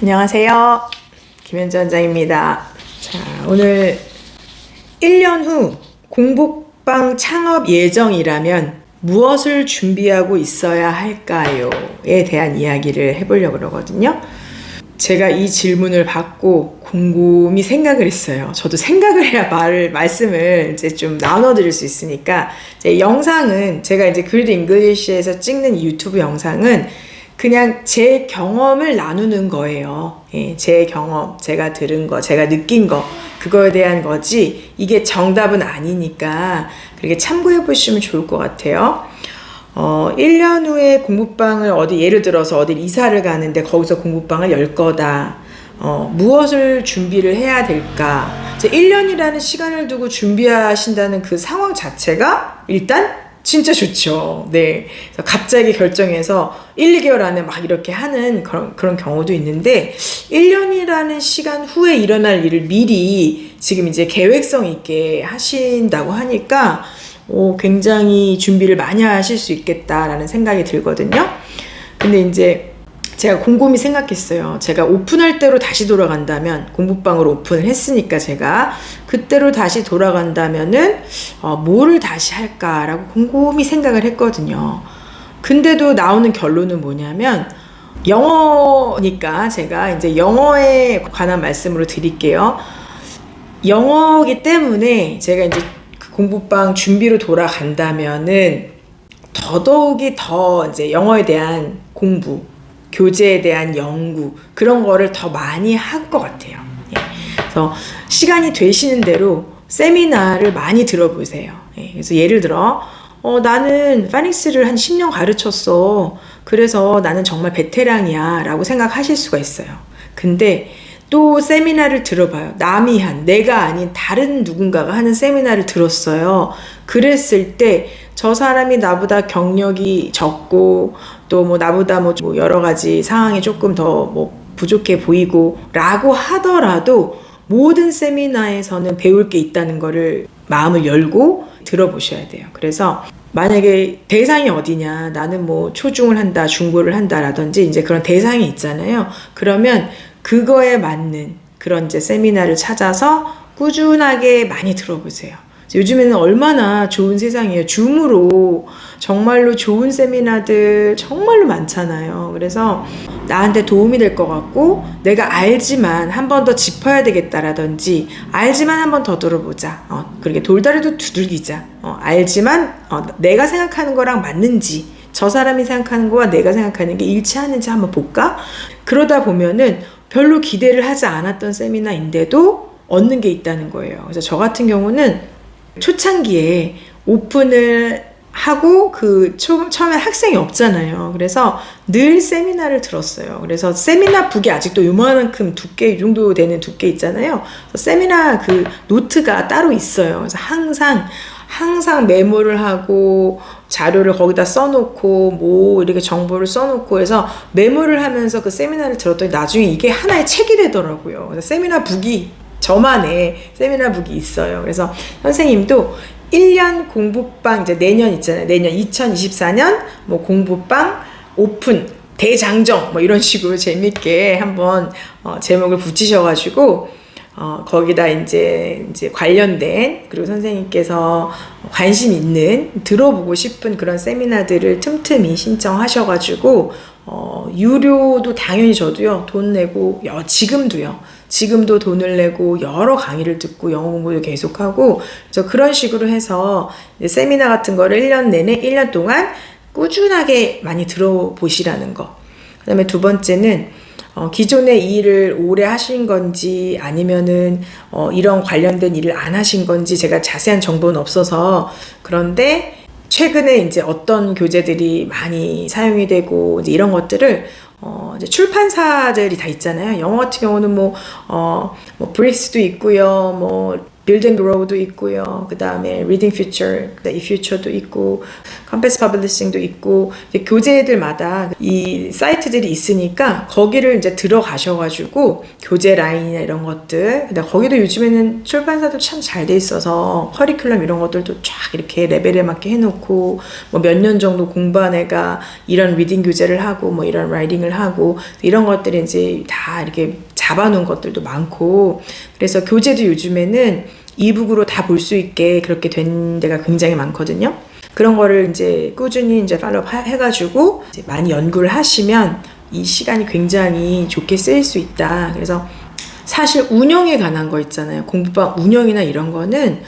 안녕하세요. 김현주 원장입니다. 자, 오늘 1년 후 공복방 창업 예정이라면 무엇을 준비하고 있어야 할까요?에 대한 이야기를 해보려고 그러거든요. 제가 이 질문을 받고 곰곰이 생각을 했어요. 저도 생각을 해야 말씀을 이제 좀 나눠드릴 수 있으니까, 제 영상은 제가 이제 그리드 잉글리시에서 찍는 유튜브 영상은 그냥 제 경험을 나누는 거예요. 예, 제 경험, 제가 들은 거, 제가 느낀 거, 그거에 대한 거지, 이게 정답은 아니니까 그렇게 참고해 보시면 좋을 것 같아요. 1년 후에 공부방을 예를 들어서 어디 이사를 가는데 거기서 공부방을 열 거다. 무엇을 준비를 해야 될까? 1년이라는 시간을 두고 준비하신다는 그 상황 자체가 일단 진짜 좋죠. 네. 그래서 갑자기 결정해서 1, 2개월 안에 막 이렇게 하는 그런 경우도 있는데, 1년이라는 시간 후에 일어날 일을 미리 지금 이제 계획성 있게 하신다고 하니까 굉장히 준비를 많이 하실 수 있겠다라는 생각이 들거든요. 근데 이제 제가 곰곰이 생각했어요. 제가 오픈할 때로 다시 돌아간다면, 공부방으로 오픈을 했으니까 제가 그때로 다시 돌아간다면은 뭐를 다시 할까라고 곰곰이 생각을 했거든요. 근데도 나오는 결론은 뭐냐면, 영어니까 제가 이제 영어에 관한 말씀으로 드릴게요. 영어이기 때문에 제가 이제 공부방 준비로 돌아간다면은 더더욱이 더 이제 영어에 대한 공부, 교재에 대한 연구, 그런 거를 더 많이 할 것 같아요. 예. 그래서 시간이 되시는 대로 세미나를 많이 들어보세요. 예. 그래서 예를 들어 나는 파닉스를 한 10년 가르쳤어. 그래서 나는 정말 베테랑이야 라고 생각하실 수가 있어요. 근데 또 세미나를 들어봐요. 남이 한, 내가 아닌 다른 누군가가 하는 세미나를 들었어요. 그랬을 때 저 사람이 나보다 경력이 적고 또 뭐 나보다 뭐 여러 가지 상황이 조금 더 뭐 부족해 보이고 라고 하더라도, 모든 세미나에서는 배울 게 있다는 거를 마음을 열고 들어보셔야 돼요. 그래서 만약에 대상이 어디냐, 나는 뭐 초중을 한다, 중고를 한다라든지 이제 그런 대상이 있잖아요. 그러면 그거에 맞는 그런 이제 세미나를 찾아서 꾸준하게 많이 들어보세요. 요즘에는 얼마나 좋은 세상이에요. 줌으로 정말로 좋은 세미나들 정말로 많잖아요. 그래서 나한테 도움이 될 것 같고, 내가 알지만 한 번 더 짚어야 되겠다라든지, 알지만 한 번 더 들어보자. 그렇게 돌다리도 두들기자. 알지만 내가 생각하는 거랑 맞는지, 저 사람이 생각하는 거와 내가 생각하는 게 일치하는지 한번 볼까? 그러다 보면은 별로 기대를 하지 않았던 세미나인데도 얻는 게 있다는 거예요. 그래서 저 같은 경우는 초창기에 오픈을 하고 처음에 학생이 없잖아요. 그래서 늘 세미나를 들었어요. 그래서 세미나 북이 아직도 요만큼 두께, 이 정도 되는 두께 있잖아요. 세미나 그 노트가 따로 있어요. 그래서 항상 메모를 하고 자료를 거기다 써놓고 뭐 이렇게 정보를 써놓고 해서 메모를 하면서 그 세미나를 들었더니 나중에 이게 하나의 책이 되더라고요. 그래서 세미나 북이, 저만의 세미나 북이 있어요. 그래서 선생님도 1년 공부방, 이제 내년 있잖아요. 내년 2024년 뭐 공부방 오픈 대장정 뭐 이런 식으로 재밌게 한번 제목을 붙이셔가지고 거기다 이제 관련된, 그리고 선생님께서 관심 있는, 들어보고 싶은 그런 세미나들을 틈틈이 신청하셔가지고 유료도 당연히 저도요, 돈 내고, 지금도 돈을 내고 여러 강의를 듣고 영어 공부도 계속하고, 그래서 그런 식으로 해서 세미나 같은 거를 1년 내내 1년 동안 꾸준하게 많이 들어보시라는 거. 그 다음에 두 번째는 기존의 이 일을 오래 하신 건지 아니면은 이런 관련된 일을 안 하신 건지 제가 자세한 정보는 없어서, 그런데 최근에 이제 어떤 교재들이 많이 사용이 되고 이제 이런 것들을 이제 출판사들이 다 있잖아요. 영어 같은 경우는 뭐 브릭스도 있고요, 뭐 Build and Grow도 있고요. 그 다음에 Reading Future, 이 Future도 있고, Compass Publishing도 있고, 이제 교재들마다 이 사이트들이 있으니까 거기를 이제 들어가셔가지고 교재 라인이나 이런 것들, 근데 거기도 요즘에는 출판사도 참 잘 돼 있어서 커리큘럼 이런 것들도 쫙 이렇게 레벨에 맞게 해놓고, 뭐 몇 년 정도 공부한 애가 이런 리딩 교재를 하고, 뭐 이런 라이팅을 하고, 이런 것들이 이제 다 이렇게 잡아놓은 것들도 많고, 그래서 교재도 요즘에는 이북으로 다 볼 수 있게 그렇게 된 데가 굉장히 많거든요. 그런 거를 이제 꾸준히 이제 팔로우 해가지고 이제 많이 연구를 하시면 이 시간이 굉장히 좋게 쓰일 수 있다. 그래서 사실 운영에 관한 거 있잖아요. 공부방 운영이나 이런 거는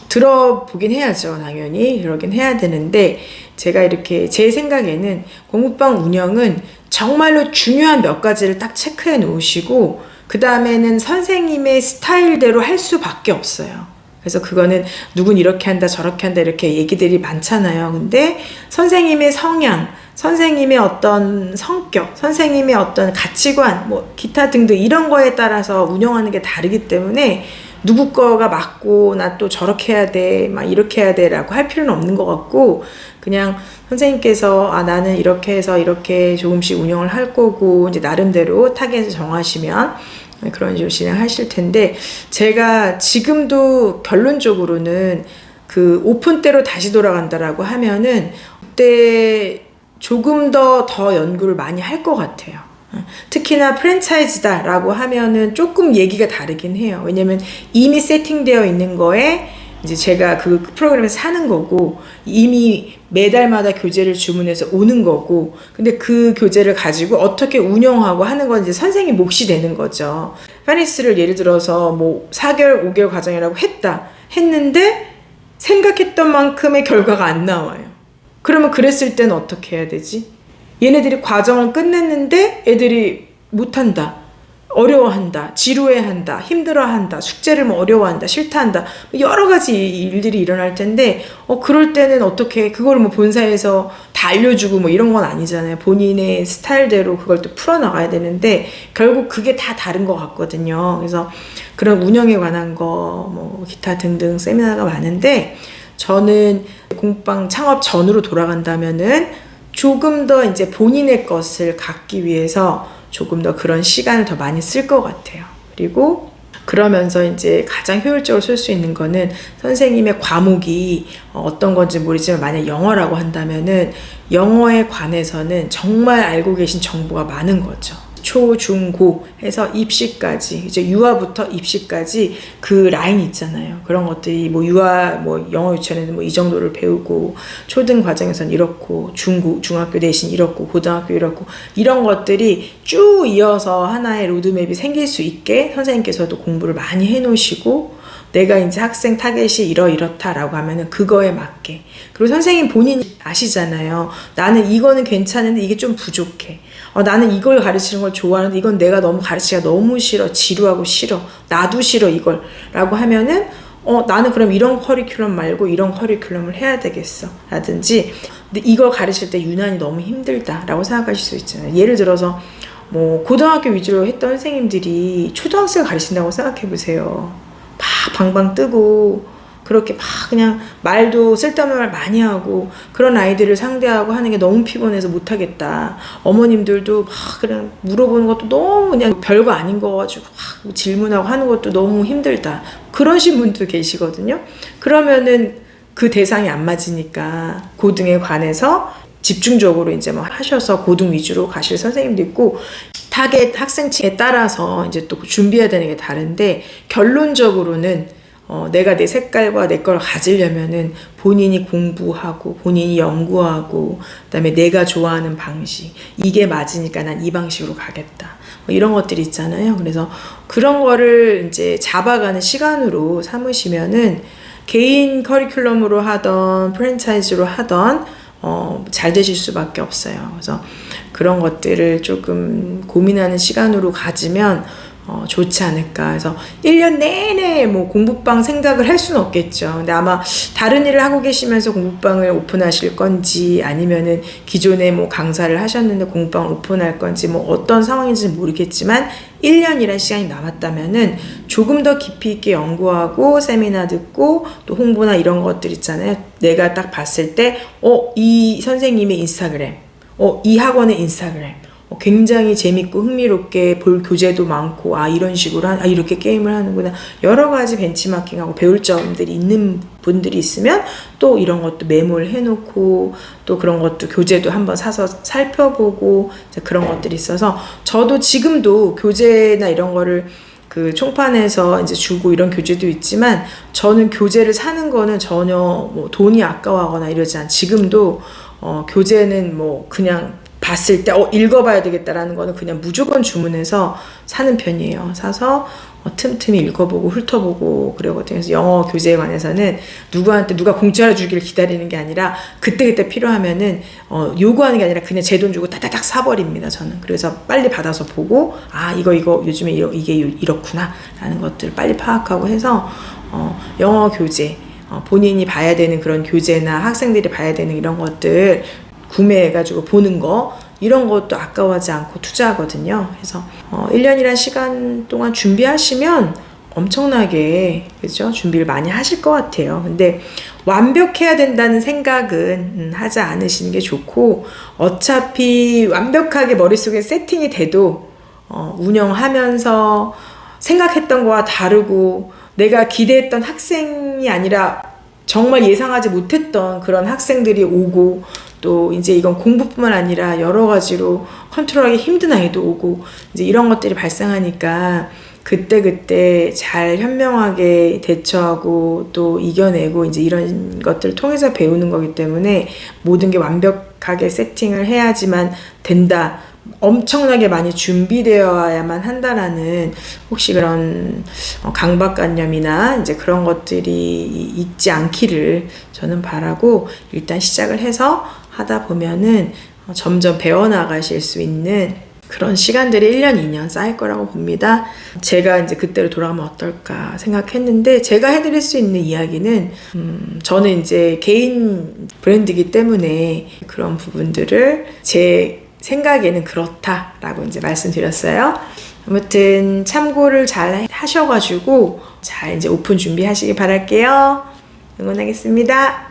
들어보긴 해야죠. 당연히 그러긴 해야 되는데, 제가 이렇게 제 생각에는 공부방 운영은 정말로 중요한 몇 가지를 딱 체크해 놓으시고 그 다음에는 선생님의 스타일대로 할 수밖에 없어요. 그래서 그거는 누군 이렇게 한다 저렇게 한다 이렇게 얘기들이 많잖아요. 근데 선생님의 성향, 선생님의 어떤 성격, 선생님의 어떤 가치관, 뭐 기타 등등 이런 거에 따라서 운영하는 게 다르기 때문에 누구 거가 맞고 나 또 저렇게 해야 돼, 막 이렇게 해야 돼 라고 할 필요는 없는 것 같고, 그냥 선생님께서 나는 이렇게 해서 이렇게 조금씩 운영을 할 거고 이제 나름대로 타겟을 정하시면 그런 식으로 진행하실 텐데, 제가 지금도 결론적으로는 그 오픈 때로 다시 돌아간다라고 하면은 그때 조금 더 연구를 많이 할 것 같아요. 특히나 프랜차이즈다 라고 하면은 조금 얘기가 다르긴 해요. 왜냐면 이미 세팅되어 있는 거에 이제 제가 그 프로그램에서 사는 거고, 이미 매달마다 교재를 주문해서 오는 거고, 근데 그 교재를 가지고 어떻게 운영하고 하는 건 이제 선생님 몫이 되는 거죠. 파니스를 예를 들어서 뭐 4개월, 5개월 과정이라고 했는데 생각했던 만큼의 결과가 안 나와요. 그러면 그랬을 때는 어떻게 해야 되지? 얘네들이 과정을 끝냈는데 애들이 못한다, 어려워한다, 지루해한다, 힘들어한다, 숙제를 뭐 어려워한다, 싫다한다, 여러 가지 일들이 일어날 텐데 그럴 때는 어떻게 그걸 뭐 본사에서 다 알려주고 뭐 이런 건 아니잖아요. 본인의 스타일대로 그걸 또 풀어나가야 되는데 결국 그게 다 다른 것 같거든요. 그래서 그런 운영에 관한 거 뭐 기타 등등 세미나가 많은데, 저는 공부방 창업 전으로 돌아간다면은 조금 더 이제 본인의 것을 갖기 위해서 조금 더 그런 시간을 더 많이 쓸 것 같아요. 그리고 그러면서 이제 가장 효율적으로 쓸 수 있는 거는 선생님의 과목이 어떤 건지 모르지만 만약 영어라고 한다면은 영어에 관해서는 정말 알고 계신 정보가 많은 거죠. 초, 중, 고 해서 입시까지, 이제 유아부터 입시까지 그 라인 있잖아요. 그런 것들이 뭐 유아, 뭐 영어 유치원에는 뭐 이 정도를 배우고, 초등 과정에서는 이렇고, 중학교 대신 이렇고, 고등학교 이렇고, 이런 것들이 쭉 이어서 하나의 로드맵이 생길 수 있게 선생님께서도 공부를 많이 해 놓으시고, 내가 이제 학생 타겟이 이렇다라고 하면은 그거에 맞게. 그리고 선생님 본인이 아시잖아요. 나는 이거는 괜찮은데 이게 좀 부족해. 나는 이걸 가르치는 걸 좋아하는데 이건 내가 너무 가르치기가 너무 싫어. 지루하고 싫어. 나도 싫어 이걸. 라고 하면은 나는 그럼 이런 커리큘럼 말고 이런 커리큘럼을 해야 되겠어. 라든지, 근데 이걸 가르칠 때 유난히 너무 힘들다 라고 생각하실 수 있잖아요. 예를 들어서 뭐 고등학교 위주로 했던 선생님들이 초등학생을 가르친다고 생각해 보세요. 막 방방 뜨고 그렇게 막 그냥 말도 쓸데없는 말 많이 하고 그런 아이들을 상대하고 하는 게 너무 피곤해서 못하겠다. 어머님들도 막 그냥 물어보는 것도 너무 그냥 별거 아닌 거 가지고 막 질문하고 하는 것도 너무 힘들다. 그러신 분도 계시거든요. 그러면은 그 대상이 안 맞으니까 고등에 관해서 집중적으로 이제 뭐 하셔서 고등 위주로 가실 선생님도 있고, 타겟 학생층에 따라서 이제 또 준비해야 되는 게 다른데, 결론적으로는 내가 내 색깔과 내 걸 가지려면은 본인이 공부하고 본인이 연구하고 그다음에 내가 좋아하는 방식, 이게 맞으니까 난 이 방식으로 가겠다, 뭐 이런 것들이 있잖아요. 그래서 그런 거를 이제 잡아가는 시간으로 삼으시면은 개인 커리큘럼으로 하던 프랜차이즈로 하던 잘 되실 수밖에 없어요. 그래서 그런 것들을 조금 고민하는 시간으로 가지면 좋지 않을까. 그래서 1년 내내 뭐 공부방 생각을 할 수는 없겠죠. 근데 아마 다른 일을 하고 계시면서 공부방을 오픈하실 건지 아니면은 기존에 뭐 강사를 하셨는데 공부방을 오픈할 건지 뭐 어떤 상황인지는 모르겠지만 1년이란 시간이 남았다면은 조금 더 깊이 있게 연구하고 세미나 듣고 또 홍보나 이런 것들 있잖아요. 내가 딱 봤을 때 이 선생님의 인스타그램, 이 학원의 인스타그램 굉장히 재밌고 흥미롭게 볼 교재도 많고 이런 식으로 이렇게 게임을 하는구나, 여러 가지 벤치마킹하고 배울 점들이 있는 분들이 있으면 또 이런 것도 메모를 해놓고 또 그런 것도 교재도 한번 사서 살펴보고 그런 것들이 있어서 저도 지금도 교재나 이런 거를 그 총판에서 이제 주고 이런 교재도 있지만 저는 교재를 사는 거는 전혀 뭐 돈이 아까워하거나 이러지 않. 지금도 교재는 뭐 그냥 봤을 때 읽어봐야 되겠다라는 거는 그냥 무조건 주문해서 사는 편이에요. 사서 틈틈이 읽어보고 훑어보고 그러거든요. 그래서 영어 교재에 관해서는 누구한테 누가 공짜로 주기를 기다리는 게 아니라 그때그때 필요하면은 요구하는 게 아니라 그냥 제 돈 주고 따다닥 사버립니다. 저는. 그래서 빨리 받아서 보고 이거 요즘에 이게 이렇구나 라는 것들을 빨리 파악하고 해서 영어 교재, 본인이 봐야 되는 그런 교재나 학생들이 봐야 되는 이런 것들 구매해가지고 보는 거, 이런 것도 아까워하지 않고 투자하거든요. 그래서 1년이란 시간 동안 준비하시면 엄청나게, 그죠? 준비를 많이 하실 것 같아요. 근데 완벽해야 된다는 생각은 하지 않으시는 게 좋고, 어차피 완벽하게 머릿속에 세팅이 돼도 운영하면서 생각했던 거와 다르고 내가 기대했던 학생이 아니라 정말 예상하지 못했던 그런 학생들이 오고, 또 이제 이건 공부뿐만 아니라 여러 가지로 컨트롤하기 힘든 아이도 오고, 이제 이런 것들이 발생하니까 그때 잘 현명하게 대처하고 또 이겨내고 이제 이런 것들을 통해서 배우는 거기 때문에 모든 게 완벽하게 세팅을 해야지만 된다, 엄청나게 많이 준비되어야만 한다라는 혹시 그런 강박관념이나 이제 그런 것들이 있지 않기를 저는 바라고, 일단 시작을 해서 하다 보면은 점점 배워나가실 수 있는 그런 시간들이 1년, 2년 쌓일 거라고 봅니다. 제가 이제 그때로 돌아가면 어떨까 생각했는데, 제가 해드릴 수 있는 이야기는 저는 이제 개인 브랜드이기 때문에 그런 부분들을 제 생각에는 그렇다라고 이제 말씀드렸어요. 아무튼 참고를 잘 하셔가지고 잘 이제 오픈 준비하시기 바랄게요. 응원하겠습니다.